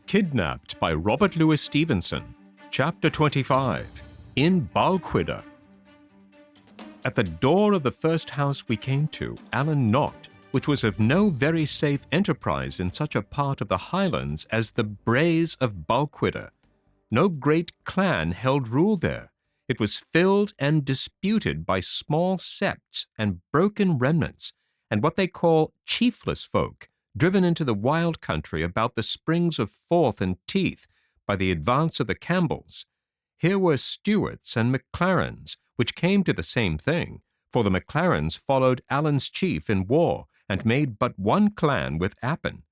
Kidnapped by Robert Louis Stevenson. Chapter 25. In Balquhidder. At the door of the first house we came to, Allen knocked, which was of no very safe enterprise in such a part of the Highlands as the braes of Balquhidder. No great clan held rule there. It was filled and disputed by small septs and broken remnants, and what they call chiefless folk, driven into the wild country about the springs of Forth and Teeth by the advance of the Campbells. Here were Stewarts and MacLarens, which came to the same thing, for the MacLarens followed Allen's chief in war and made but one clan with Appin.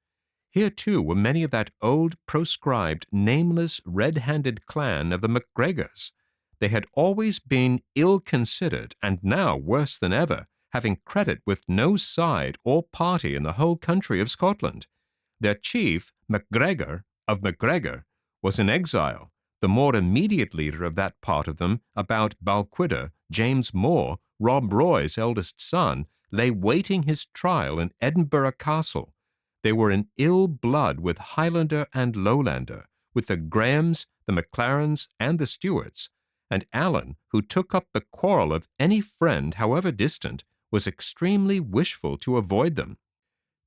Here too were many of that old proscribed, nameless, red-handed clan of the MacGregors. They had always been ill-considered, and now worse than ever, having credit with no side or party in the whole country of Scotland. Their chief, MacGregor of MacGregor, was in exile. The more immediate leader of that part of them, about Balquhidder, James More, Rob Roy's eldest son, lay waiting his trial in Edinburgh Castle. They were in ill blood with Highlander and Lowlander, with the Grahams, the MacLarens, and the Stewarts, and Allen, who took up the quarrel of any friend, however distant, was extremely wishful to avoid them.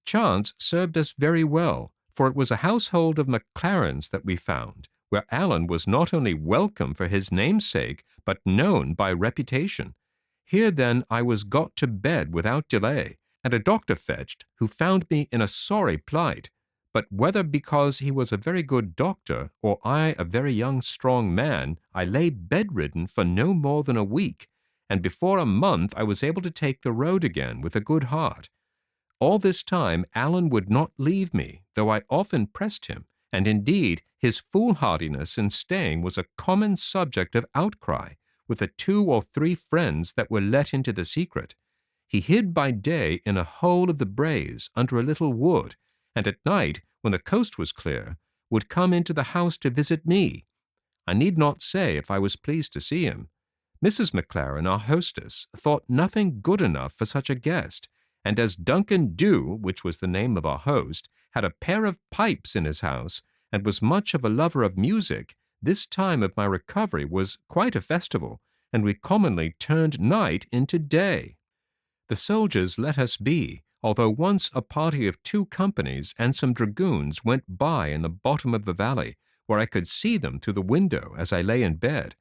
Chance served us very well, for it was a household of MacLarens that we found, where Allen was not only welcome for his namesake, but known by reputation. Here then I was got to bed without delay, and a doctor fetched, who found me in a sorry plight, but whether because he was a very good doctor, or I a very young strong man, I lay bedridden for no more than a week, and before a month I was able to take the road again with a good heart. All this time Allen would not leave me, though I often pressed him, and indeed his foolhardiness in staying was a common subject of outcry with the 2 or 3 friends that were let into the secret. He hid by day in a hole of the braes under a little wood, and at night, when the coast was clear, would come into the house to visit me. I need not say if I was pleased to see him. Mrs. MacLaren, our hostess, thought nothing good enough for such a guest, and as Duncan Dhu, which was the name of our host, had a pair of pipes in his house, and was much of a lover of music, this time of my recovery was quite a festival, and we commonly turned night into day. The soldiers let us be, although once a party of 2 companies and some dragoons went by in the bottom of the valley, where I could see them through the window as I lay in bed.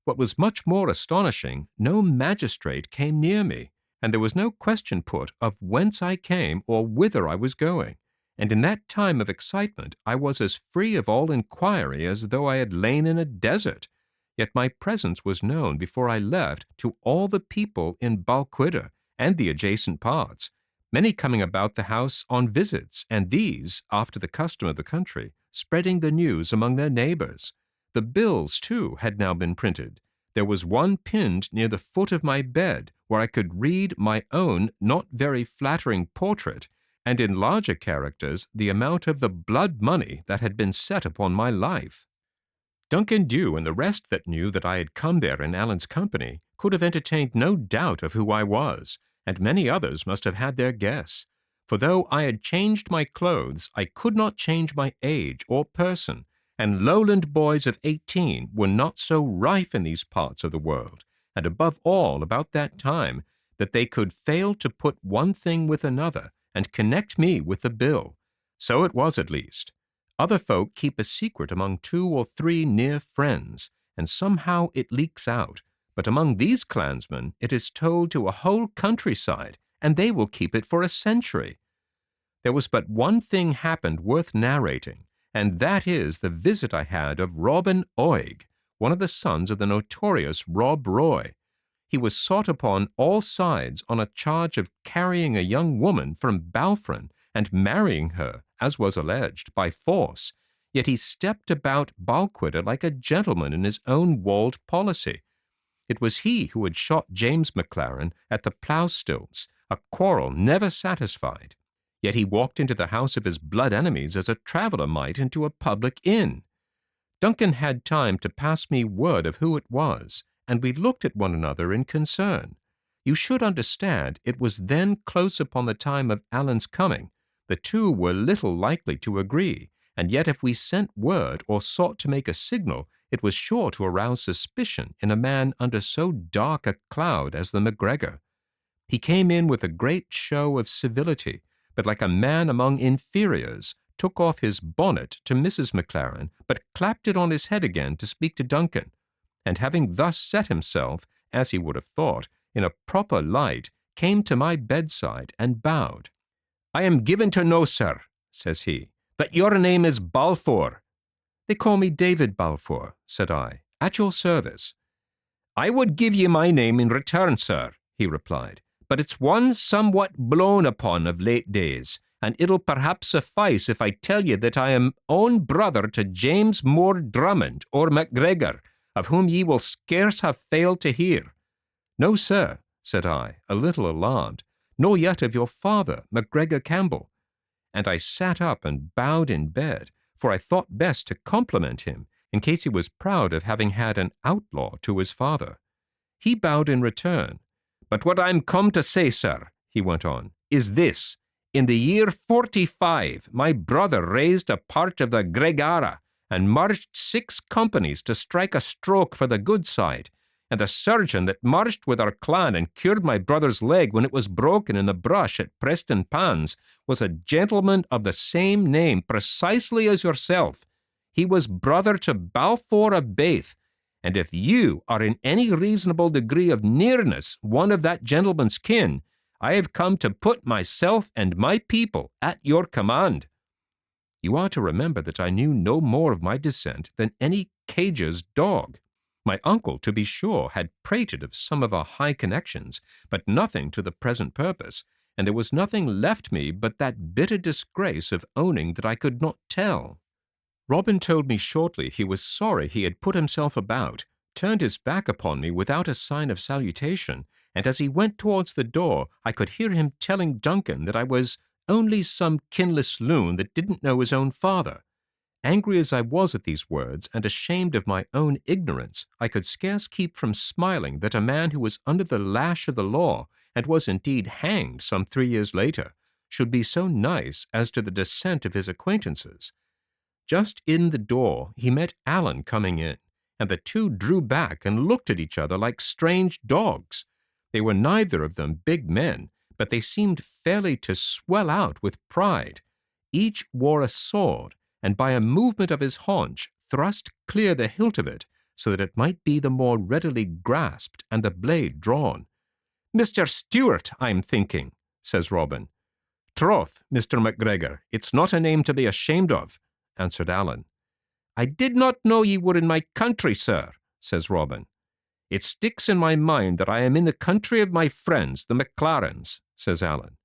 What was much more astonishing, no magistrate came near me, and there was no question put of whence I came or whither I was going, and in that time of excitement I was as free of all inquiry as though I had lain in a desert. Yet my presence was known before I left to all the people in Balquhidder and the adjacent parts, many coming about the house on visits, and these, after the custom of the country, spreading the news among their neighbors. The bills, too, had now been printed. There was one pinned near the foot of my bed, where I could read my own not very flattering portrait, and in larger characters the amount of the blood money that had been set upon my life. Duncan Dhu and the rest that knew that I had come there in Allen's company could have entertained no doubt of who I was, and many others must have had their guess, for though I had changed my clothes, I could not change my age or person, and lowland boys of 18 were not so rife in these parts of the world, and above all about that time, that they could fail to put one thing with another and connect me with the bill. So it was at least. Other folk keep a secret among 2 or 3 near friends, and somehow it leaks out, but among these clansmen it is told to a whole countryside, and they will keep it for a century. There was but one thing happened worth narrating, and that is the visit I had of Robin Oig, one of the sons of the notorious Rob Roy. He was sought upon all sides on a charge of carrying a young woman from Balfron and marrying her, as was alleged, by force, yet he stepped about Balquhidder like a gentleman in his own walled policy. It was he who had shot James MacLaren at the plough-stilts, a quarrel never satisfied. Yet he walked into the house of his blood enemies as a traveller might into a public inn. Duncan had time to pass me word of who it was, and we looked at one another in concern. You should understand it was then close upon the time of Allen's coming. The 2 were little likely to agree, and yet if we sent word or sought to make a signal, it was sure to arouse suspicion in a man under so dark a cloud as the MacGregor. He came in with a great show of civility, but like a man among inferiors, took off his bonnet to Mrs. Maclaren, but clapped it on his head again to speak to Duncan, and having thus set himself, as he would have thought, in a proper light, came to my bedside and bowed. "I am given to know, sir," says he, "that your name is Balfour." "They call me David Balfour," said I, "at your service." "I would give ye my name in return, sir," he replied, "but it's one somewhat blown upon of late days, and it'll perhaps suffice if I tell ye that I am own brother to James Moore Drummond, or MacGregor, of whom ye will scarce have failed to hear." "No, sir," said I, a little alarmed, "nor yet of your father, MacGregor Campbell." And I sat up and bowed in bed, for I thought best to compliment him, in case he was proud of having had an outlaw to his father. He bowed in return. "But what I'm come to say, sir," he went on, "is this. In the year 45, my brother raised a part of the Gregara, and marched 6 companies to strike a stroke for the good side, and the surgeon that marched with our clan and cured my brother's leg when it was broken in the brush at Preston Pans was a gentleman of the same name precisely as yourself. He was brother to Balfour of Bath, and if you are in any reasonable degree of nearness one of that gentleman's kin, I have come to put myself and my people at your command." You are to remember that I knew no more of my descent than any cager's dog. My uncle, to be sure, had prated of some of our high connections, but nothing to the present purpose, and there was nothing left me but that bitter disgrace of owning that I could not tell. Robin told me shortly he was sorry he had put himself about, turned his back upon me without a sign of salutation, and as he went towards the door, I could hear him telling Duncan that I was only some kinless loon that didn't know his own father. Angry as I was at these words, and ashamed of my own ignorance, I could scarce keep from smiling that a man who was under the lash of the law, and was indeed hanged some 3 years later, should be so nice as to the descent of his acquaintances. Just in the door he met Alan coming in, and the two drew back and looked at each other like strange dogs. They were neither of them big men, but they seemed fairly to swell out with pride. Each wore a sword, and by a movement of his haunch thrust clear the hilt of it, so that it might be the more readily grasped and the blade drawn. "Mr. Stewart, I'm thinking," says Robin. "Troth, Mr. MacGregor, it's not a name to be ashamed of," answered Alan. "I did not know ye were in my country, sir," says Robin. "It sticks in my mind that I am in the country of my friends, the Maclarens," says Alan.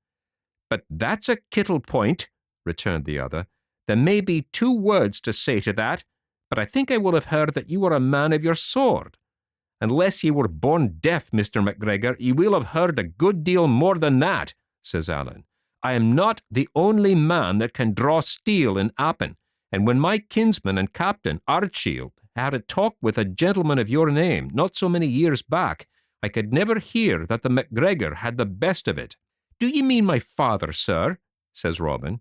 "But that's a kittle point," returned the other. "There may be 2 words to say to that, but I think I will have heard that you were a man of your sword. Unless ye were born deaf, Mr. MacGregor, ye will have heard a good deal more than that," says Alan. "I am not the only man that can draw steel in Appin, and when my kinsman and captain, Ardshield, had a talk with a gentleman of your name not so many years back, I could never hear that the MacGregor had the best of it." "Do ye mean my father, sir?" says Robin.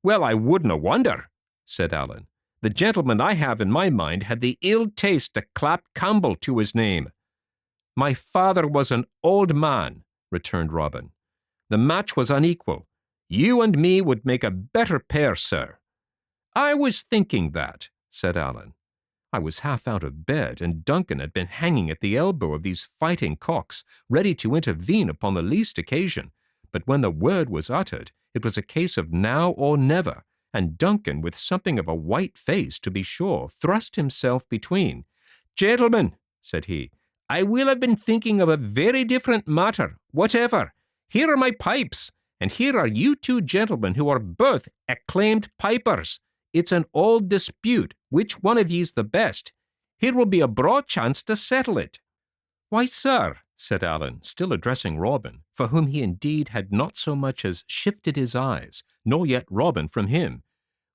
"Well, I wouldna wonder," said Alan. "The gentleman I have in my mind had the ill taste to clap Campbell to his name." "My father was an old man," returned Robin. "The match was unequal. You and me would make a better pair, sir." "I was thinking that," said Alan. I was half out of bed, and Duncan had been hanging at the elbow of these fighting cocks, ready to intervene upon the least occasion. But when the word was uttered, it was a case of now or never, and Duncan, with something of a white face, to be sure, thrust himself between. "Gentlemen," said he, "I will have been thinking of a very different matter, whatever. Here are my pipes, and here are you 2 gentlemen who are both acclaimed pipers. It's an old dispute, which one of ye's the best. Here will be a broad chance to settle it." "Why, sir," said Alan, still addressing Robin, for whom he indeed had not so much as shifted his eyes, nor yet Robin from him.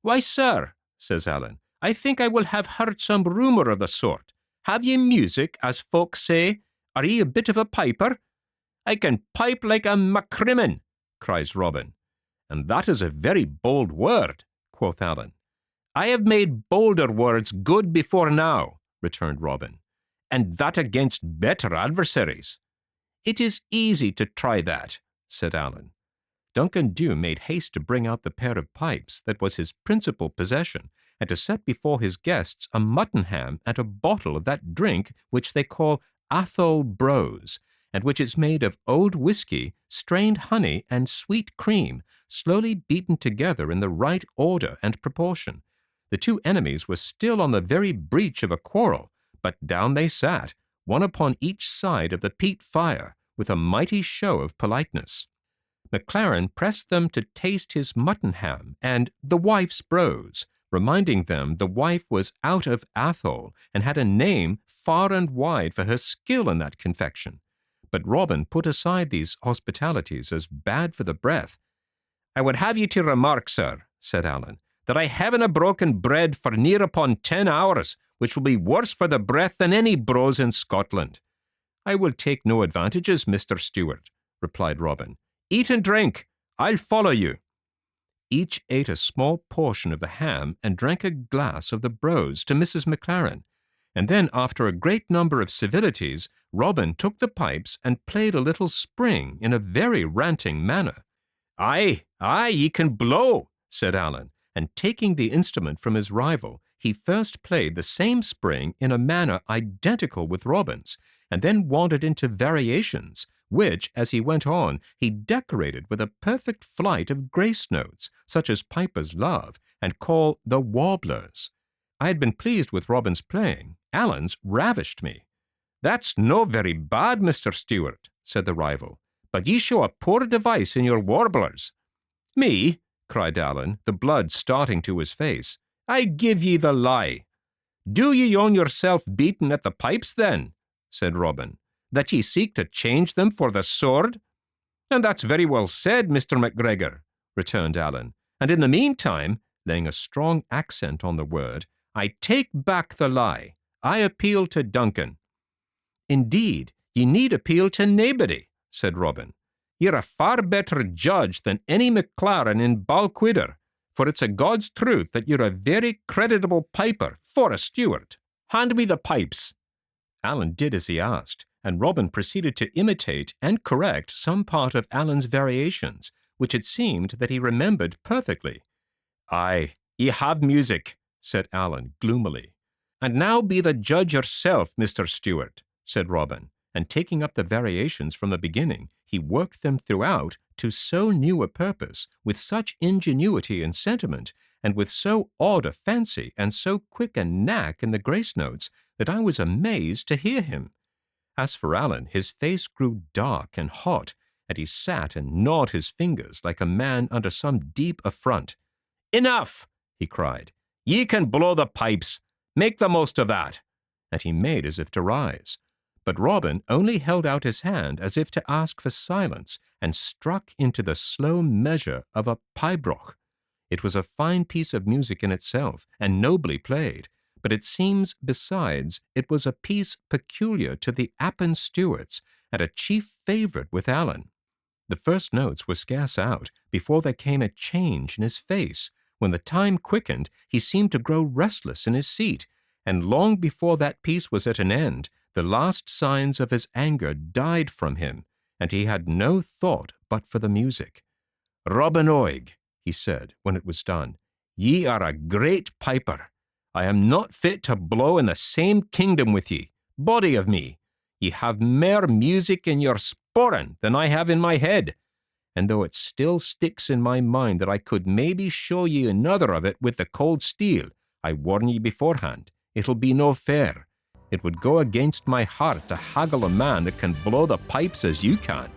"Why, sir," says Alan, "I think I will have heard some rumour of the sort. Have ye music, as folks say? Are ye a bit of a piper?" "I can pipe like a Macrimmon," cries Robin. "And that is a very bold word," quoth Alan. I have made bolder words good before now, returned Robin, and that against better adversaries. It is easy to try that, said Allen. Duncan Dhu made haste to bring out the pair of pipes that was his principal possession, and to set before his guests a mutton ham and a bottle of that drink which they call Athol Brose, and which is made of old whiskey, strained honey, and sweet cream, slowly beaten together in the right order and proportion. The two enemies were still on the very breach of a quarrel, but down they sat, one upon each side of the peat fire, with a mighty show of politeness. MacLaren pressed them to taste his mutton ham and the wife's brose, reminding them the wife was out of Athol and had a name far and wide for her skill in that confection. But Robin put aside these hospitalities as bad for the breath. I would have you to remark, sir, said Allen, that I haven't a broken bread for near upon 10 hours, which will be worse for the breath than any brose in Scotland. I will take no advantages, Mr. Stewart, replied Robin. Eat and drink. I'll follow you. Each ate a small portion of the ham and drank a glass of the brose to Mrs. MacLaren, and then, after a great number of civilities, Robin took the pipes and played a little spring in a very ranting manner. Aye, ye can blow, said Allen, and taking the instrument from his rival, he first played the same spring in a manner identical with Robin's, and then wandered into variations, which, as he went on, he decorated with a perfect flight of grace notes, such as pipers love, and call the warblers. I had been pleased with Robin's playing. Allen's ravished me. That's no very bad, Mr. Stewart, said the rival, but ye show a poor device in your warblers. Me? Cried Allen, the blood starting to his face. I give ye the lie. Do ye own yourself beaten at the pipes, then? Said Robin, that ye seek to change them for the sword? And that's very well said, Mr. MacGregor, returned Allen, and in the meantime, laying a strong accent on the word, I take back the lie. I appeal to Duncan. Indeed, ye need appeal to naebody, said Robin. Ye're a far better judge than any MacLaren in Balquhidder, for it's a God's truth that you're a very creditable piper for a Stewart. Hand me the pipes. Allen did as he asked, and Robin proceeded to imitate and correct some part of Allen's variations, which it seemed that he remembered perfectly. Aye, ye have music, said Allen gloomily. And now be the judge yourself, Mr. Stewart, said Robin, and taking up the variations from the beginning, he worked them throughout to so new a purpose, with such ingenuity and sentiment, and with so odd a fancy and so quick a knack in the grace notes, that I was amazed to hear him. As for Allen, his face grew dark and hot, and he sat and gnawed his fingers like a man under some deep affront. Enough, he cried. Ye can blow the pipes. Make the most of that. And he made as if to rise. But Robin only held out his hand as if to ask for silence, and struck into the slow measure of a pibroch. It was a fine piece of music in itself, and nobly played, but it seems, besides, it was a piece peculiar to the Appin Stewarts, and a chief favourite with Allen. The first notes were scarce out, before there came a change in his face. When the time quickened, he seemed to grow restless in his seat, and long before that piece was at an end, the last signs of his anger died from him, and he had no thought but for the music. Robin Oig, he said, when it was done, ye are a great piper. I am not fit to blow in the same kingdom with ye, body of me. Ye have mair music in your sporran than I have in my head, and though it still sticks in my mind that I could maybe show ye another of it with the cold steel, I warn ye beforehand, it'll be no fair. It would go against my heart to haggle a man that can blow the pipes as you can.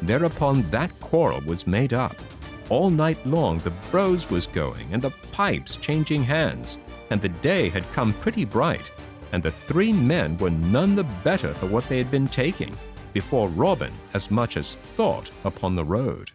Thereupon that quarrel was made up. All night long the brose was going, and the pipes changing hands, and the day had come pretty bright, and the three men were none the better for what they had been taking, before Robin as much as thought upon the road.